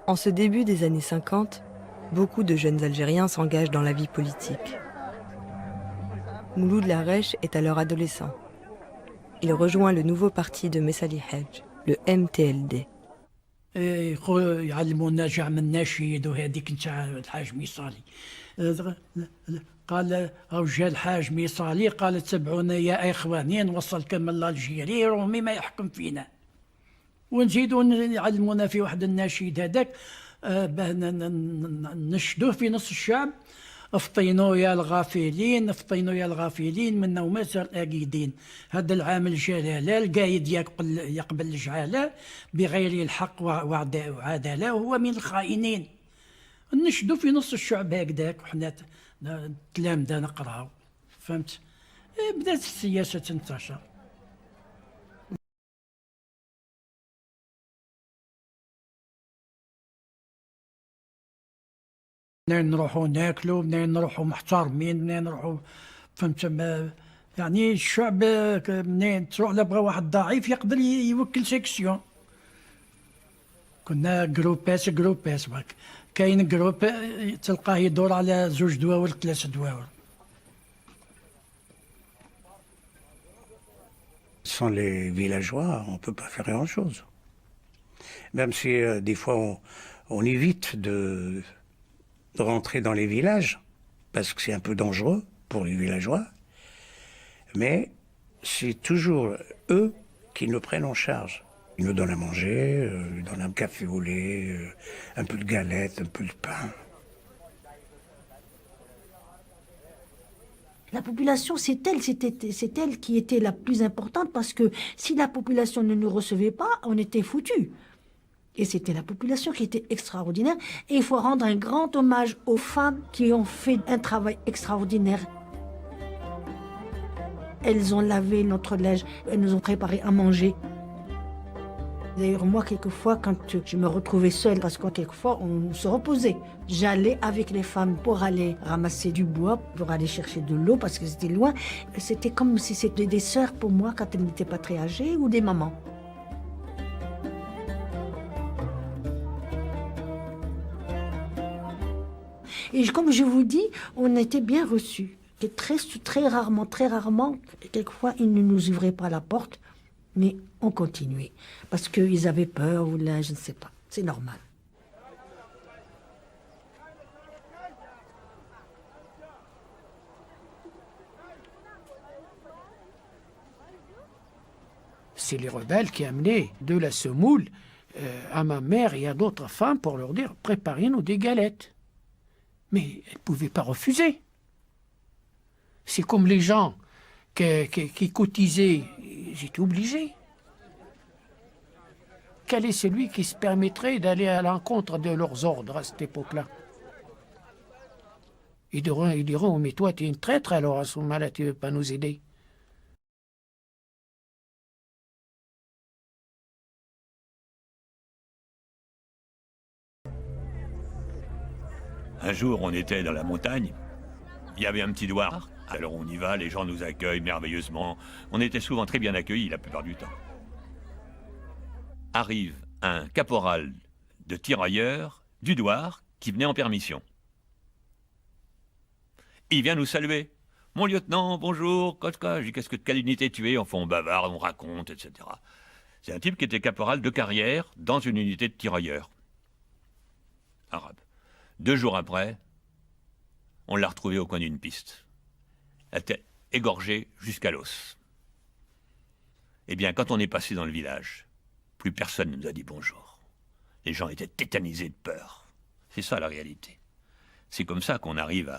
En ce début des années 50, beaucoup de jeunes Algériens s'engagent dans la vie politique. Mouloud Larèche est alors adolescent. Il rejoint le nouveau parti de Messali Hadj, le MTLD. يعلمونا جاع من النشيد وهذيك نتاع الحاج ميصالي. قال او جا الحاج ميصالي قال تبعونا يا اخواني نوصل كمل الجيري رومي ما يحكم فينا. ونزيدوا يعلمونا في واحد النشيد هذاك باه نشدوه في نص الشعب. افطينوا يا الغافلين افطينوا يا الغافلين منا وما زال اكيدين. هذا العامل جلاله القايد يقبل الجعاله بغير الحق وعداله وهو من الخائنين. نشدوا في نص الشعب هكذاك وحنا تلامذه نقراو. فهمت؟ بدات السياسه تنتشر. منين نروحوا ناكلوا منين نروحوا محترمين منين نروحوا. فهمت؟ يعني الشعب منين تروح لبغى واحد ضعيف يقدر يوكل سيكسيون. كنا جروباس كاين جروب تلقاه يدور على 2 دواور 3 دواور. Sans les villageois, on ne peut pas faire grand-chose. Même si des fois on évite de rentrer dans les villages, parce que c'est un peu dangereux pour les villageois, mais c'est toujours eux qui nous prennent en charge. Ils nous donnent à manger, ils nous donnent un café au lait, un peu de galette, un peu de pain. La population, c'est elle qui était la plus importante parce que si la population ne nous recevait pas, on était foutus. Et c'était la population qui était extraordinaire. Et il faut rendre un grand hommage aux femmes qui ont fait un travail extraordinaire. Elles ont lavé notre linge, elles nous ont préparé à manger. D'ailleurs, moi, quelquefois, quand je me retrouvais seule, parce que quelquefois, on se reposait, j'allais avec les femmes pour aller ramasser du bois, pour aller chercher de l'eau, parce que c'était loin. C'était comme si c'était des sœurs pour moi quand elles n'étaient pas très âgées, ou des mamans. Et comme je vous dis, on était bien reçus. Et très rarement, quelquefois, ils ne nous ouvraient pas la porte, mais on continuait. Parce qu'ils avaient peur, ou là, je ne sais pas. C'est normal. C'est les rebelles qui amenaient de la semoule à ma mère et à d'autres femmes pour leur dire « préparez-nous des galettes ». Mais elles ne pouvaient pas refuser. C'est comme les gens qui cotisaient, ils étaient obligés. Quel est celui qui se permettrait d'aller à l'encontre de leurs ordres à cette époque-là? Ils diront, mais toi, tu es une traître alors, à ce moment-là, tu ne veux pas nous aider. Un jour, on était dans la montagne, il y avait un petit douar. Alors on y va, les gens nous accueillent merveilleusement. On était souvent très bien accueillis la plupart du temps. Arrive un caporal de tirailleurs du douar qui venait en permission. Il vient nous saluer. Mon lieutenant, bonjour, Kotka. Je dis, quelle unité tu es? Enfin, on bavarde, on raconte, etc. C'est un type qui était caporal de carrière dans une unité de tirailleurs arabes. 2 jours après, on l'a retrouvé au coin d'une piste. Elle était égorgée jusqu'à l'os. Eh bien, quand on est passé dans le village, plus personne ne nous a dit bonjour. Les gens étaient tétanisés de peur. C'est ça la réalité. C'est comme ça qu'on arrive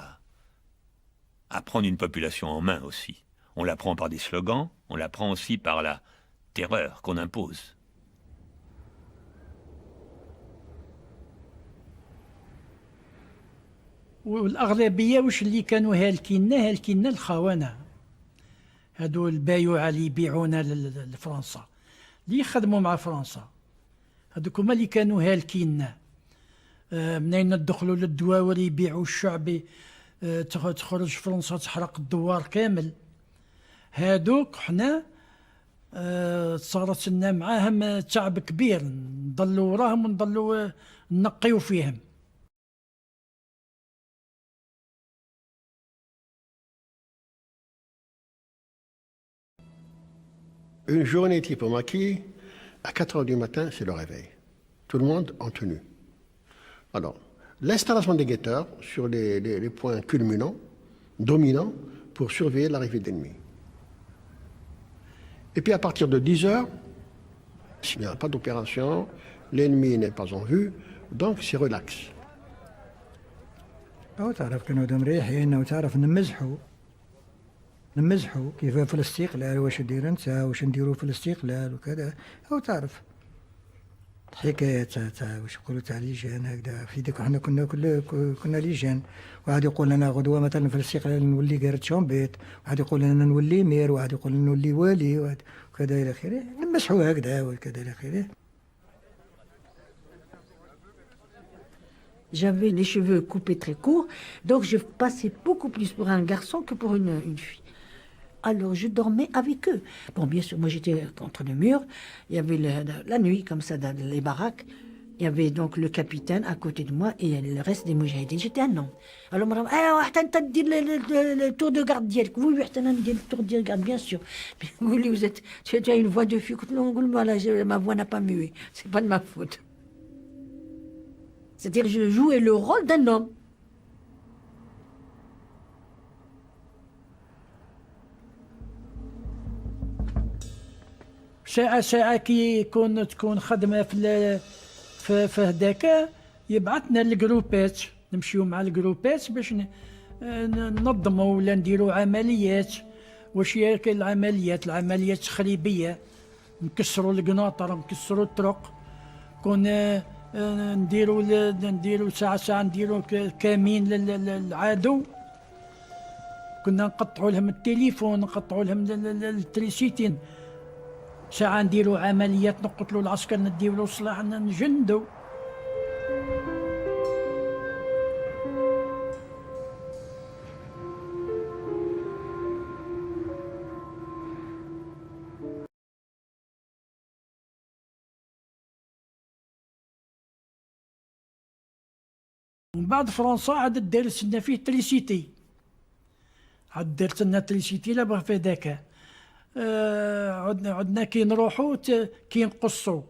à prendre une population en main aussi. On la prend par des slogans, on la prend aussi par la terreur qu'on impose. والأغلبية وش اللي كانوا هالكينا الخونة. هادو البايوعة اللي يبيعونا لفرنسا اللي يخدموا مع فرنسا. هادوك هما اللي كانوا هالكينا. منين ندخلوا للدواور يبيعوا الشعب. تخرج فرنسا تحرق الدوار كامل. هادوك حنا صارت لنا معاهم تعب كبير، نضلوا وراهم ونضلوا نقيو فيهم. Une journée type au maquis, à 4 heures du matin, c'est le réveil. Tout le monde en tenue. Alors, l'installation des guetteurs sur les points culminants, dominants, pour surveiller l'arrivée de l'ennemi. Et puis à partir de 10 heures, s'il n'y a pas d'opération, l'ennemi n'est pas en vue, donc c'est relax. أو تعرف كانوا مريحين، وتعرف نمزحوا كيف في الاستقلال، واش دير انت، واش نديروا في الاستقلال وكذا، أو تعرف حكايات تاع واش يقولوا تاع ليجان هكذا. في ديك حنا كنا ليجان، واحد يقول لنا غدوه مثلا في الاستقلال نولي قارد شومبيت، واحد يقول لنا نولي مير، واحد يقول لنا نولي والي، وكذا الى اخره، نمسحوا هكذا وكذا الى اخره. J'avais les cheveux coupés très courts, donc je passais beaucoup plus pour un garçon que pour une fille. Alors je dormais avec eux. Bon, bien sûr, moi j'étais contre le mur. Il y avait la nuit, comme ça, dans les baraques. Il y avait donc le capitaine à côté de moi et le reste des moujahidines. J'étais un homme. Alors, madame, حتى انت دير le tour de garde ديالك. Oui, حتى انا ندير le tour de garde, bien sûr. Mais vous êtes, tu as une voix de fille. Voilà, ma voix n'a pas mué. C'est pas de ma faute. C'est-à-dire, je jouais le rôle d'un homme. ساعة كي تكون خدمة في هداك، يبعثنا الجروبات، نمشيو مع الجروبات باش ننظموا ولا نديروا عمليات. واش هي العمليات التخريبية، نكسروا القناطر، نكسروا الطرق، كنا نديروا ساعة نديروا كمين للعدو، كنا نقطعوا لهم التليفون، نقطعوا لهم التريسيتين، ساعة نديروا عمليات، نقتلوا العسكر، نديروا له سلاح، نجندوا. ومن بعد فرنسا عاد دارت لنا فيه تريسيتي، عاد دارت لنا تريسيتي لابا في ذاك. عدنا كي نروحوا كي نقصوا،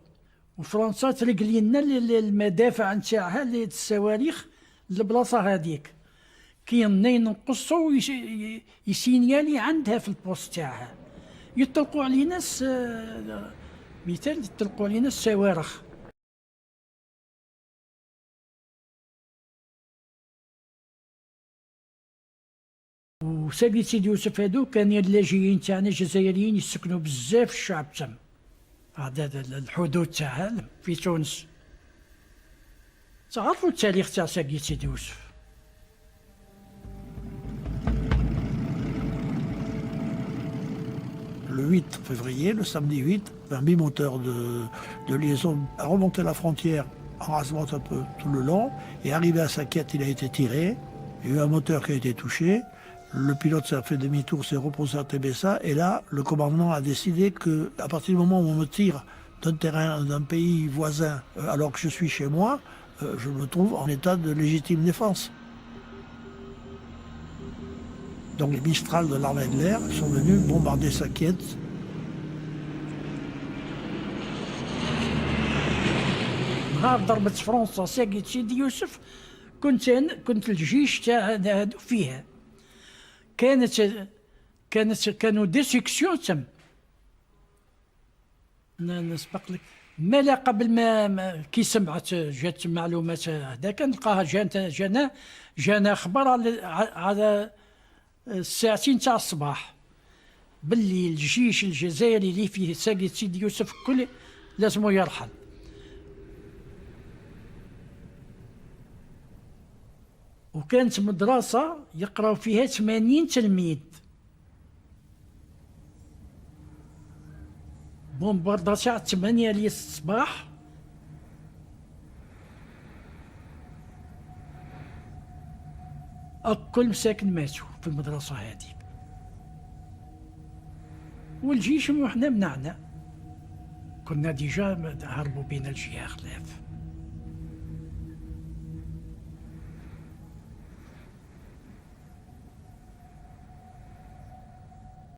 وفرنسا ترقلي لنا المدافع نتاعها الصواريخ البلاصه هذيك، كي نقصوا يسينيالي عندها في البوست تاعها، يطلقوا علينا مثال يطلقوا علينا الصواريخ. وساقي سيدي يوسف هادو كان اللاجئين تاعنا الجزائريين يسكنوا بزاف الشعب تم، هذا الحدود تاعها في تونس. تعرفوا التاريخ تاع ساقي سيدي يوسف. Le 8 février, le samedi 8, un bimoteur de liaison a remonté la frontière en rasant un peu tout le long, et arrivé à Saquette, il a été tiré. Il y a eu un moteur qui a été touché. Le pilote s'est fait demi-tour, s'est reposé à Tébessa, et là, le commandement a décidé qu'à partir du moment où on me tire d'un terrain, d'un pays voisin, alors que je suis chez moi, je me trouve en état de légitime défense. Donc les Mistral de l'armée de l'air sont venus bombarder Saquette. نهار ضربت فرنسا ساقية سيدي يوسف، كنت الجيش تاع هادو فيها. كانوا دي سيكسيون تم. نسبق لك مالا قبل ما كي سمعت جات معلومات هذاك، نلقاها جانا خبر على الساعتين تاع الصباح باللي الجيش الجزائري اللي فيه ساقية سيدي يوسف كل لازمو يرحل. وكانت مدرسة يقراو فيها 80 تلميذ. بومباردا ساعة 8 لي الصباح، الكل مساكن ماتوا في المدرسة هذيك. والجيش وحنا منعنا. كنا ديجا هربوا بين الجياخ خلاف.